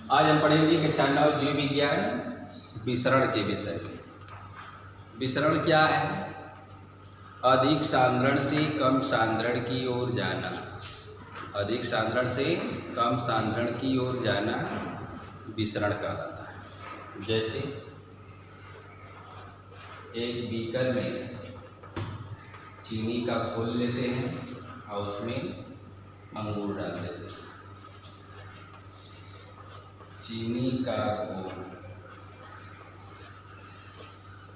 आज हम पढ़ेंगे कक्षा 9 जीव विज्ञान विसरण के विषय में। विसरण क्या है? अधिक सांद्रण से कम सांद्रण की ओर जाना। अधिक सांद्रण से कम सांद्रण की ओर जाना विसरण कहलाता है। जैसे एक बीकर में चीनी का घोल लेते हैं और उसमें अंगूर डाल देते हैं। चीनी का घोल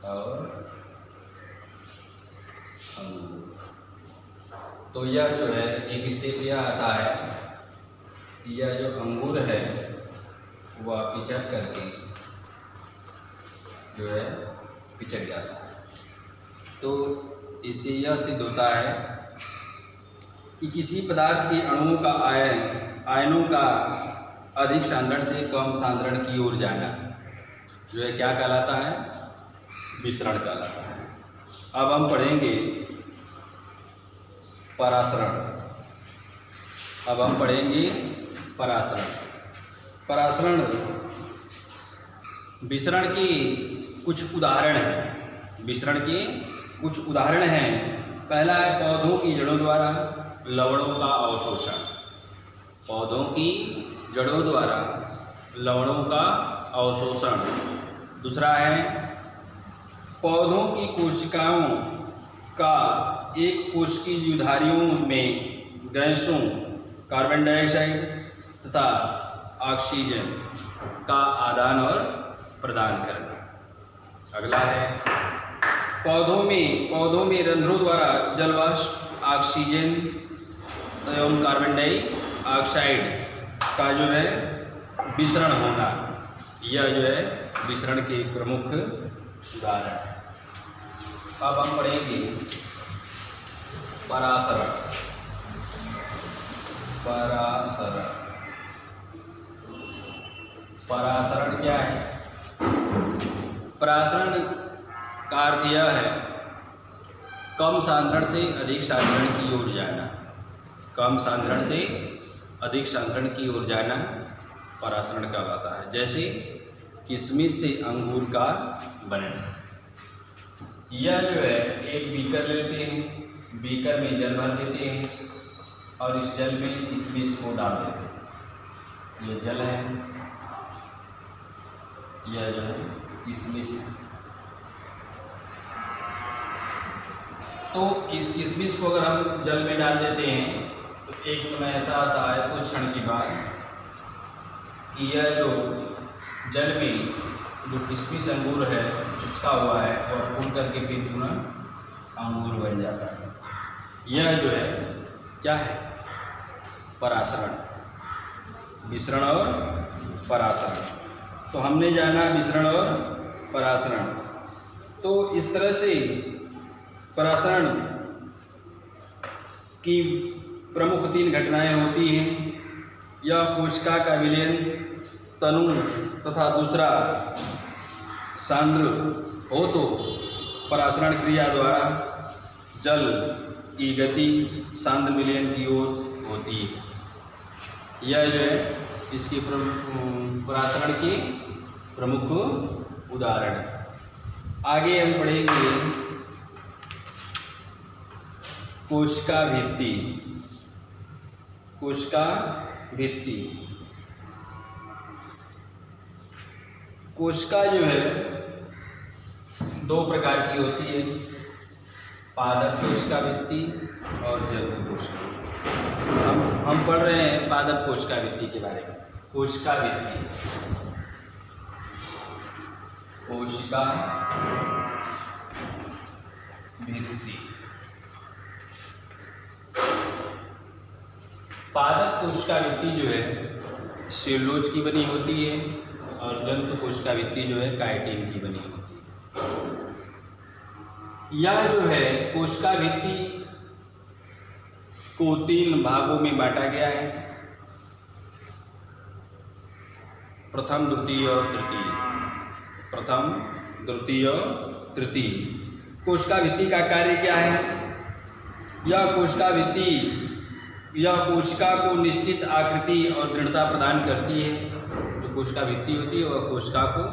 और अंगूर, तो यह जो है एक स्टेप यह आता है कि यह जो अंगूर है वह पिचक करके जो है पिचक जाता है। तो इससे यह सिद्ध होता है कि किसी पदार्थ के अणुओं का आयनों का अधिक सांद्रण से कम सांद्रण की ओर जाना जो है क्या कहलाता है? विसरण कहलाता है। अब हम पढ़ेंगे परासरण। परासरण विसरण के कुछ उदाहरण हैं। विसरण के कुछ उदाहरण हैं। पहला है पौधों की जड़ों द्वारा लवणों का अवशोषण। पौधों की जड़ों द्वारा लवणों का अवशोषण। दूसरा है पौधों की कोशिकाओं का एक कोशिकीय जीवधारियों में गैसों कार्बन डाइऑक्साइड तथा ऑक्सीजन का आदान और प्रदान करना। अगला है पौधों में रंध्रों द्वारा जलवाष्प ऑक्सीजन एवं कार्बन डाइऑक्साइड का जो है विसरण होना। यह जो है विसरण के प्रमुख उदाहरण है। अब हम पढ़ेंगे परासरण। परासरण क्या है? परासरण का अर्थ यह है कम सांद्रण से अधिक सांद्रण की ओर जाना। कम सांद्रण से अधिक सांद्रण की ओर जाना परासरण कहलाता है। जैसे किशमिश से अंगूर का बनना। यह जो है एक बीकर लेते हैं, बीकर में जल भर देते हैं और इस जल में किशमिश को डाल देते हैं। ये जल है, यह जो है किशमिश है। तो इस किशमिश को अगर हम जल में डाल देते हैं तो एक समय ऐसा आता है कुछ क्षण के बाद कि यह जो जल में जो किशमिश अंगूर है चिपका हुआ है और फूल करके फिर पुनः अंगूर बन जाता है। यह जो है क्या है? परासरण। विसरण और परासरण। तो हमने जाना विसरण और परासरण। तो इस तरह से परासरण की प्रमुख 3 घटनाएं होती हैं। यह कोशिका का विलयन तनु तथा दूसरा सांद्र हो तो परासरण क्रिया द्वारा जल की गति सांद्र विलयन की ओर होती है। यह जो है इसके परासरण के प्रमुख उदाहरण है। आगे हम पढ़ेंगे कोशिका भित्ति। कोशिका भित्ति। कोशिका जो है 2 प्रकार की होती है, पादप कोशिका भित्ति और जंतु कोशिका। हम पढ़ रहे हैं पादप कोशिका भित्ति के बारे में। कोशिका भित्ति। कोशिका भित्ति। पादप कोशिका भित्ति जो है सेलुलोज की बनी होती है और जंतु कोशिका भित्ति जो है काइटिन की बनी होती है। यह जो है कोशिका भित्ति को 3 भागों में बांटा गया है। प्रथम, द्वितीय और तृतीय। प्रथम, द्वितीय, तृतीय। कोशिका भित्ति का कार्य क्या है? यह कोशिका भित्ति यह कोशिका को निश्चित आकृति और दृढ़ता प्रदान करती है। तो कोशिका भित्ति होती है वह कोशिका को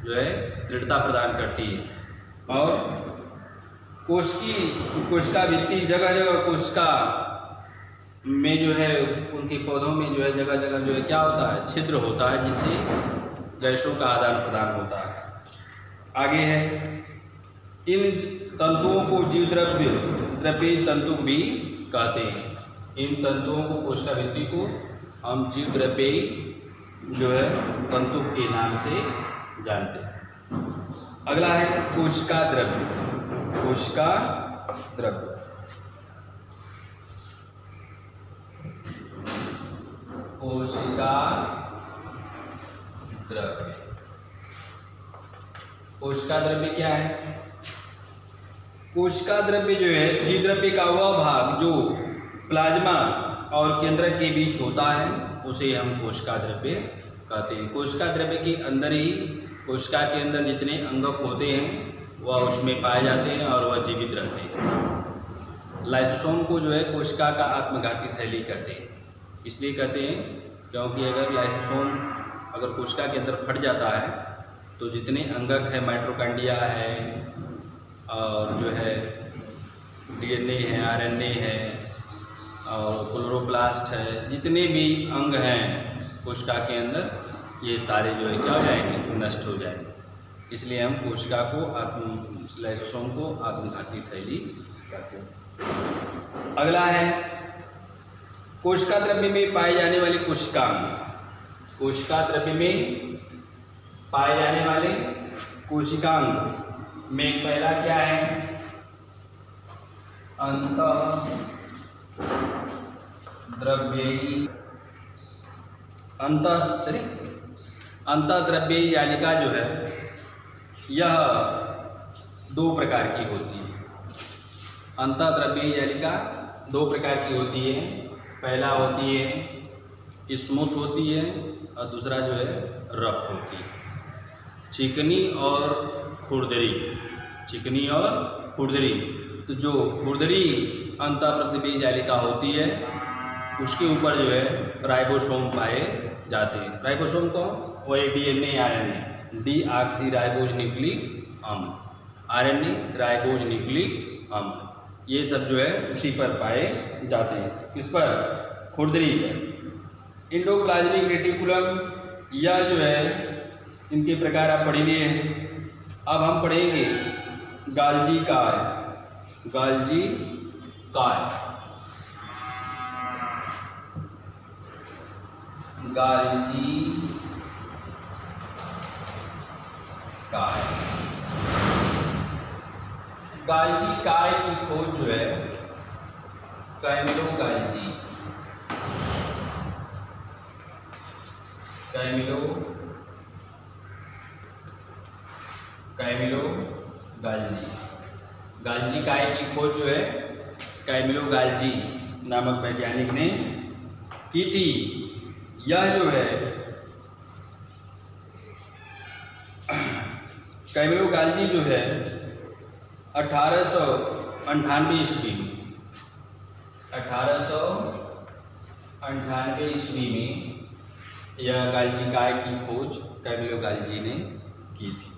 जो है दृढ़ता प्रदान करती है। और कोशिका भित्ति जगह जगह कोशिका में जो है उनके पौधों में जो है जगह जगह जो है क्या होता है, छिद्र होता है, जिससे गैसों का आदान प्रदान होता है। आगे है, इन तंतुओं को जीवद्रव्य तंतु भी कहते हैं। इन तंतुओं को कोशिका भित्ति को हम जीवद्रव्य जो है तंतु के नाम से जानते हैं। अगला है कोशिका द्रव्य। कोशिका द्रव्य कोशिका द्रव्य कोशिका द्रव्य क्या है? कोशिका द्रव्य जो है जीवद्रव्य का वह भाग जो प्लाज्मा और केंद्रक के बीच होता है उसे हम कोशिका द्रव्य कहते हैं। कोशिका द्रव्य के अंदर ही कोशिका के अंदर जितने अंगक होते हैं वह उसमें पाए जाते हैं और वह जीवित रहते हैं। लाइसोसोम को जो है कोशिका का आत्मघाती थैली कहते हैं। इसलिए कहते हैं क्योंकि अगर लाइसोसोम अगर कोशिका के अंदर फट जाता है तो जितने अंगक है, माइटोकॉन्ड्रिया है और जो है डीएनए है, आरएनए है और क्लोरोप्लास्ट है, जितने भी अंग हैं कोशिका के अंदर ये सारे जो है क्या हो जाएंगे, नष्ट हो जाएंगे। इसलिए हम कोशिका को लाइसोसोम को आत्मघाती थैली कहते हैं। अगला है कोशिका द्रव्य में पाए जाने वाले कोशिकांग। कोशिका द्रव्य में पाए जाने वाले कोशिकांग में पहला क्या है? अंतःद्रव्यी जालिका जो है यह दो प्रकार की होती है। अंतःद्रव्यी जालिका दो प्रकार की होती है। पहला होती है स्मूथ होती है और दूसरा जो है रफ होती है। चिकनी और खुरदरी। चिकनी और खुरदरी। तो जो खुरदरी अंतःद्रव्यी जालिका होती है उसके ऊपर जो है राइबोसोम पाए जाते हैं। राइबोसोम को वही DNA, RNA, deoxy ribose nucleic अम्ल, आरएनए राइबोज न्यूक्लिक अम्ल, ये सब जो है उसी पर पाए जाते हैं। किस पर? खुरदरी पर। इंडोप्लाज्मिक रेटिकुलम, यह जो है इनके प्रकार आप पढ़ लिए हैं। अब हम पढ़ेंगे गाल्जी काय। गाल्जी काय। गाल्जी काय। गाल्जी काय की खोज जो है कैमिलो गाल्जी गाल्जी काय की खोज जो है कैमिलो गाल्जी नामक वैज्ञानिक ने की थी। यह जो है कैमिलो गाल्जी जो है 1898 ईस्वी में 1898 ईस्वी में यह गाल्जी काय की खोज कैमिलो गाल्जी ने की थी।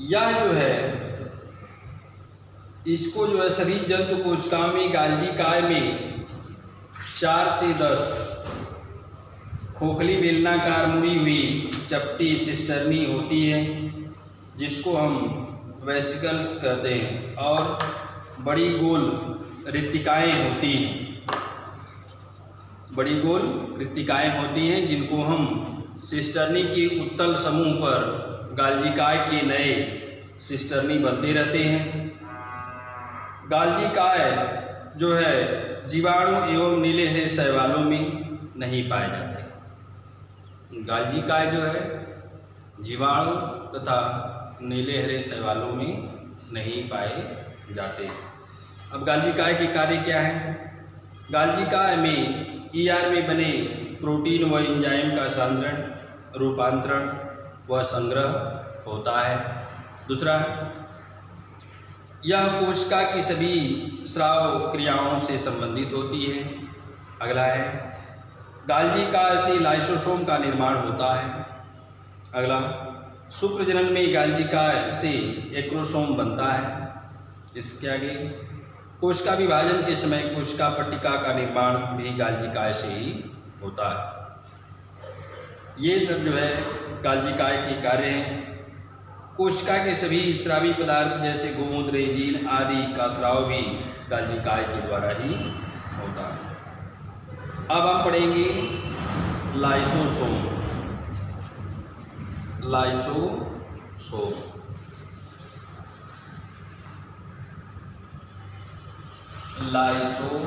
यह जो है इसको जो है सभी जंतु कोशिकाओं में गाल्जी काय में 4 से 10 खोखली बेलनाकार मुड़ी हुई चपटी सिस्टर्नी होती है जिसको हम वेसिकल्स कहते हैं, और बड़ी गोल रिक्तिकाएँ होती हैं। बड़ी गोल रिक्तिकाएँ होती हैं जिनको हम सिस्टर्नी के उत्तल समूह पर गाल्जी काय के नए सिस्टर्नी बनते रहते हैं। गाल्जी काय जो है जीवाणु एवं नीले हरे शैवालों में नहीं पाए जाते। गाल्जी काय जो है जीवाणु तथा नीले हरे शैवालों में नहीं पाए जाते। अब गाल्जी काय के कार्य क्या है? गाल्जी काय में ईआर में बने प्रोटीन व एंजाइम का सांद्रण, रूपांतरण व संग्रह होता है। दूसरा, यह कोशिका की सभी स्राव क्रियाओं से संबंधित होती है। अगला है गाल्जी काय से लाइसोसोम का निर्माण होता है। अगला, शुक्र जनन में गाल्जी काय से एक्रोसोम बनता है। इसके आगे, कोशिका विभाजन के समय कोशिका पट्टिका का निर्माण भी गाल्जी काय से ही होता है। ये सब जो है गाल्जी काय के कार्य हैं। कोशिका के सभी स्रावी पदार्थ जैसे गोमूत्र, रेजिन आदि का स्राव भी गाल्जी काय के द्वारा ही होता है। अब हम पढ़ेंगे लाइसोसोम। लाइसोसोम लाइसोसोम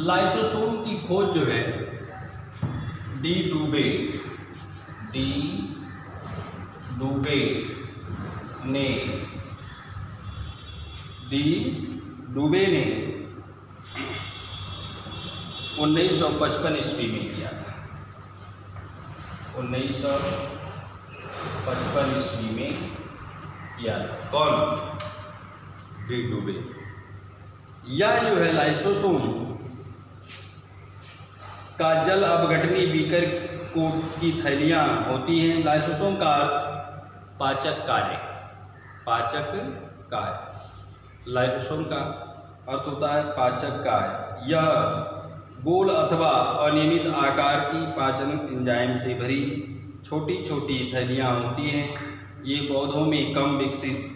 लाइसोसोम की खोज जो है डी डुबे ने 1955 ईस्वी में किया था। 1955 ईस्वी में किया था। कौन? डी डुबे। यह जो है लाइसोसोम का जल अपघटनी बीकर की थैलियाँ होती हैं। लाइसोसोम का अर्थ पाचक कार्य। लाइसोसोम का अर्थ होता है पाचक कार्य। यह गोल अथवा अनियमित आकार की पाचन एंजाइम से भरी छोटी छोटी थैलियाँ होती हैं। ये पौधों में कम विकसित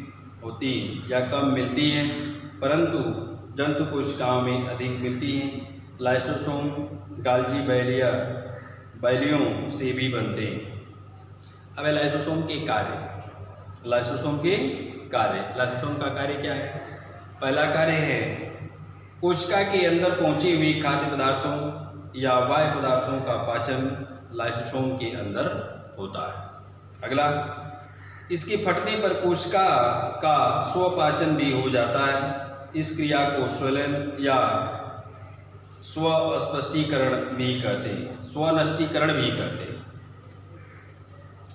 होती हैं या कम मिलती हैं, परंतु जंतु कोशिकाओं में अधिक मिलती हैं। लाइसोसोम गाल्जी बैलियों से भी बनते हैं। अब लाइसोसोम के कार्य। लाइसोसोम का कार्य क्या है? पहला कार्य है कोशिका के अंदर पहुंचे हुए खाद्य पदार्थों या वायु पदार्थों का पाचन लाइसोसोम के अंदर होता है। अगला, इसके फटने पर कोशिका का स्वपाचन भी हो जाता है। इस क्रिया को स्वलन या स्वनष्टीकरण भी कहते हैं।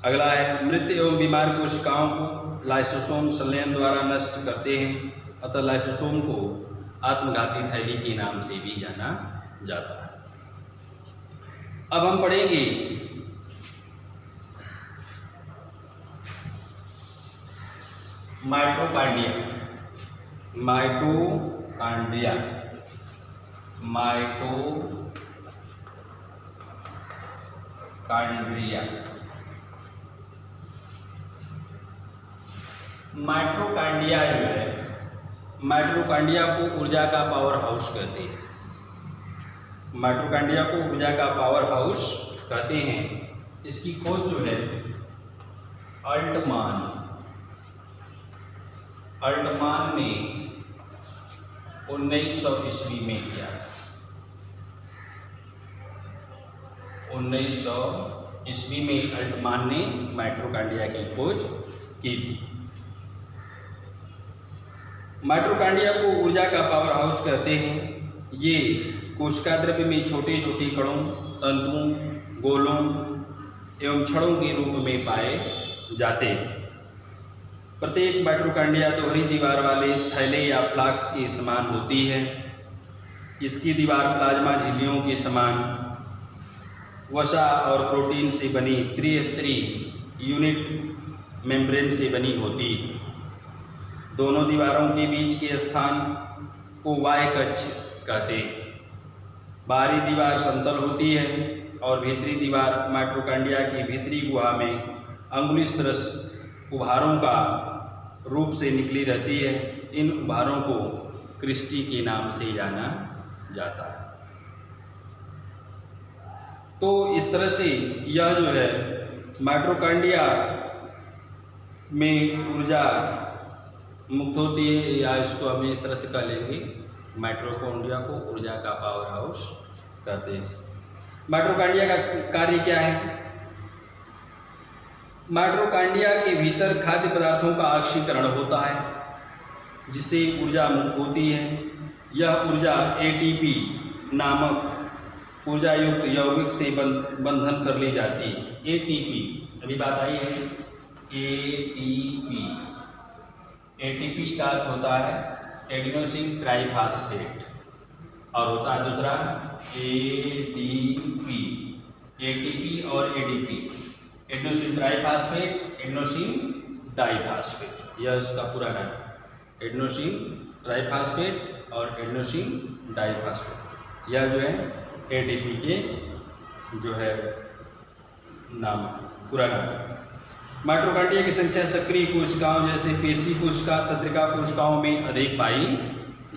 अगला है, मृत एवं बीमार कोशिकाओं को लाइसोसोम संलयन द्वारा नष्ट करते हैं। अतः लाइसोसोम को आत्मघाती थैली के नाम से भी जाना जाता है। अब हम पढ़ेंगे माइटोकॉन्ड्रिया। माइटोकॉन्ड्रिया को ऊर्जा का पावर हाउस कहते हैं। इसकी खोज जो है अल्टमान ने 1900 ईस्वी में किया। 1900 ईस्वी में अल्टमान ने माइटोकॉन्ड्रिया की खोज की थी। माइटोकॉन्ड्रिया को ऊर्जा का पावर हाउस कहते हैं। ये कोशिका द्रव्य में छोटे छोटे कणों, तंतुओं, गोलों एवं छड़ों के रूप में पाए जाते हैं। प्रत्येक माइटोकॉन्ड्रिया दोहरी दीवार वाले थैले या फ्लास्क के समान होती है। इसकी दीवार प्लाज्मा झिल्लियों के समान वसा और प्रोटीन से बनी त्रिस्तरीय यूनिट मेम्ब्रेन से बनी होती है। दोनों दीवारों के बीच के स्थान को वाह्य कक्ष कहते हैं। बाहरी दीवार समतल होती है और भीतरी दीवार माइटोकॉन्ड्रिया की भीतरी गुहा में अंगुली सदृश उभारों का रूप से निकली रहती है। इन उभारों को क्रिस्टी के नाम से जाना जाता है। तो इस तरह से यह जो है माइटोकॉन्ड्रिया में ऊर्जा मुक्त होती है, या इसको हम इस तरह से कह लेंगे, माइटोकॉन्ड्रिया को ऊर्जा का पावर हाउस कहते हैं। माइटोकॉन्ड्रिया का कार्य क्या है? माइटोकॉन्ड्रिया के भीतर खाद्य पदार्थों का ऑक्सीकरण होता है, जिससे ऊर्जा मुक्त होती है। यह ऊर्जा एटीपी नामक ऊर्जा युक्त यौगिक से बंधन कर ली जाती है। एटीपी अभी बात आई है। एटीपी का अर्थ होता है एडिनोसिन ट्राइफास्फेट, और होता है दूसरा ADP, ATP और ADP, adenosine triphosphate, adenosine diphosphate, यह इसका पूरा नाम, एडिनोसिन ट्राइफास्फेट और एडिनोसिन डाइफास्फेट, यह जो है ATP के जो है नाम, पूरा नाम। माइटोकॉन्ड्रिया की संख्या सक्रिय कोशिकाओं जैसे पेशी कोशिका, तंत्रिका कोशिकाओं में अधिक पाई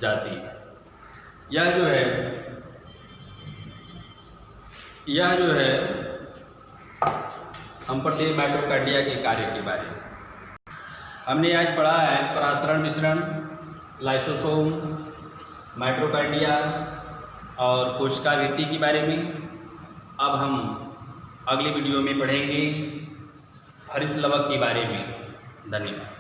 जाती है। यह जो है हम पढ़ लिए माइटोकॉन्ड्रिया के कार्य के बारे में। हमने आज पढ़ा है परासरण मिश्रण, लाइसोसोम, माइटोकॉन्ड्रिया और कोशिका वृत्ति के बारे में। अब हम अगली वीडियो में पढ़ेंगे हरित लवक के बारे में। धन्यवाद।